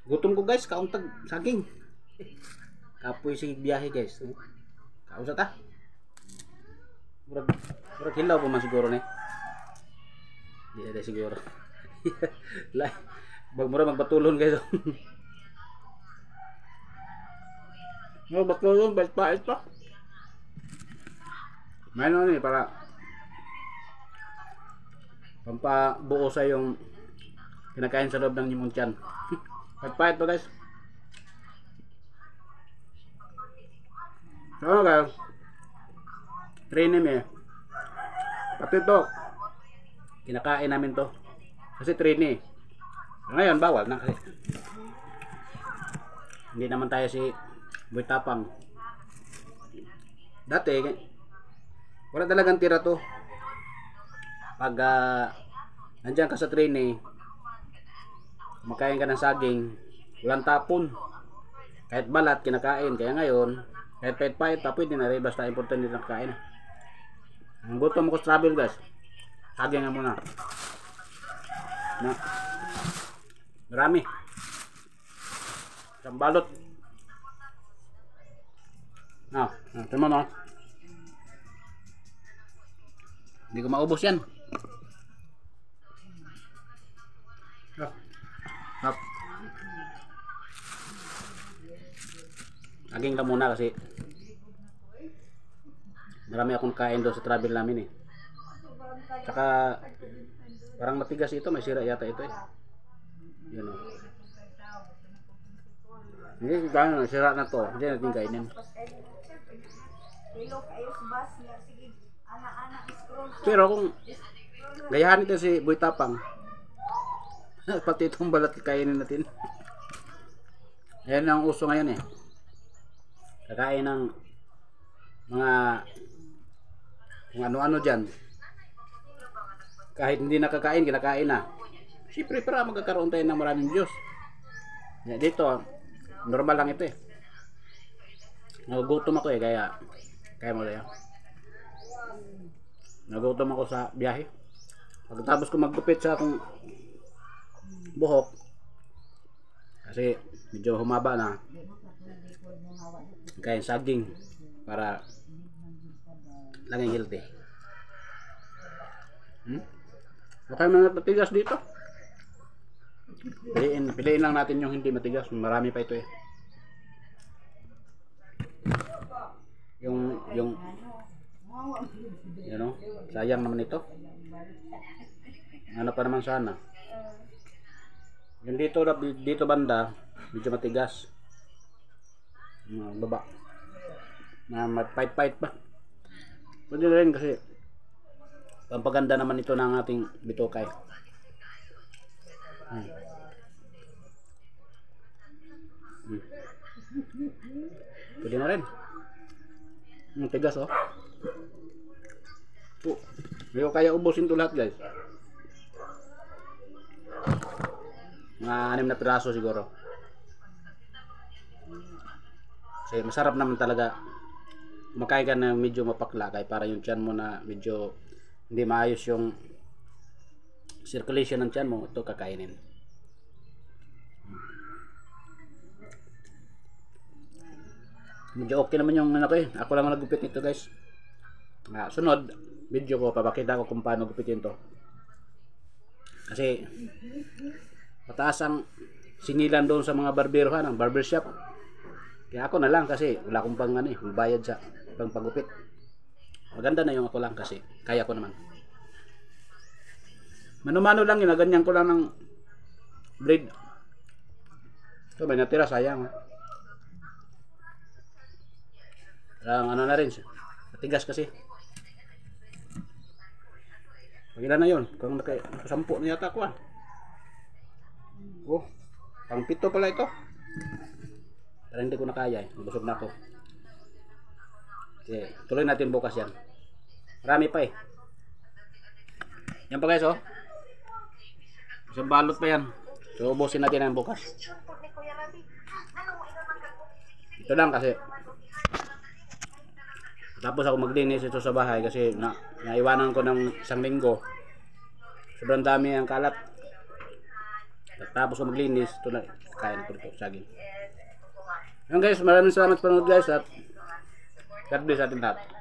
Gutom ko guys, kauntag saging. Kapoy si biyahe guys. Kausa ta. Murag hilaw pa man siguro ni. Di ada siguro. Lai. Murag magbatulon guys. Batulon, bait-bait pa. Mayroon ni para pampabuo sa yung kinakain sa loob ng inyong tiyan. Pagpahit pa guys. So guys, training eh. Pati ito, kinakain namin to. Kasi training. Ngayon bawal na kasi. Hindi naman tayo si Boy Tapang. Dati, wala talagang tira to. Pag nandiyan ka sa training, makain ka ng saging, walang tapon. Kahit balat, kinakain. Kaya ngayon, kahit pahit-pahit, pwede na rin. Basta importante na kakain. Ang gutom ko sa travel guys, saging nga muna. Na, marami. Isang balot. Tama mo. Hindi ko maubos yan. Aging lang muna kasi marami akong kain doon sa travel namin eh. Saka parang matigas ito, may sira yata ito eh. Yun o. Hindi gano'n, sira na to. Hindi natin kainin. Pero kung gayahan ito si Boy Tapang, pati itong balat kainin natin. Yan ang uso ngayon eh. Kakain ng mga kung ano-ano dyan. Kahit hindi nakakain, kinakain na. Siyempre para magkakaroon tayo ng maraming views. Dito, normal lang ito eh. Nagugutom ako eh, kaya mo lang. Nagugutom ako sa biyahe. Pagkatapos ko maggupit sa akong buhok, kasi medyo humaba na, kaya saging para laging healthy. Baka mga matigas dito. Piliin lang natin yung hindi matigas. Marami pa ito eh. Yung you know, sayang naman ito. Ano pa naman sana. Yung dito banda medyo matigas. Baba. Na mapait-pait pa. Pwede rin kasi pampaganda naman ito ng ating bitokay. Pwede na rin. Tigas oh. Hindi ko kaya ubusin ito lahat guys. Mga 6 na piraso siguro. Kasi masarap naman talaga kumakain ka na medyo mapakla kaya para yung tiyan mo na medyo hindi maayos yung circulation ng tiyan mo, ito kakainin. Medyo okay naman yung ano ko eh. Ako lang nagupit nito guys. Sunod video ko papakita ko kung paano gupitin to. Kasi mataas ang singilan doon sa mga barberohan, ang barbershop. Kaya ako na lang kasi wala akong pang ano eh, bayad sa pang pagupit. Maganda na yung ako lang kasi kaya ko naman. Mano-mano lang yun, ganyan ko lang ng blade. Ito may natira, sayang. Parang ano na rin siya. Matigas kasi. Pagilan na yun. Kung nakasampu na yata ko ah. Oh, pang 7 pala ito. Pero hindi ko na kaya eh. Busog na ako. Okay, tuloy natin bukas yan. Marami pa eh. Yan pa guys oh. Isang balot pa yan. So ubusin natin yan bukas. Ito lang kasi tapos ako maglinis ito sa bahay kasi naiwanan ko ng 1 linggo. Sobrang dami ang kalat. Tapos ko maglinis, ito na kain ko dito saging. Yan guys, maraming salamat sa panonood guys at God bless atin lahat.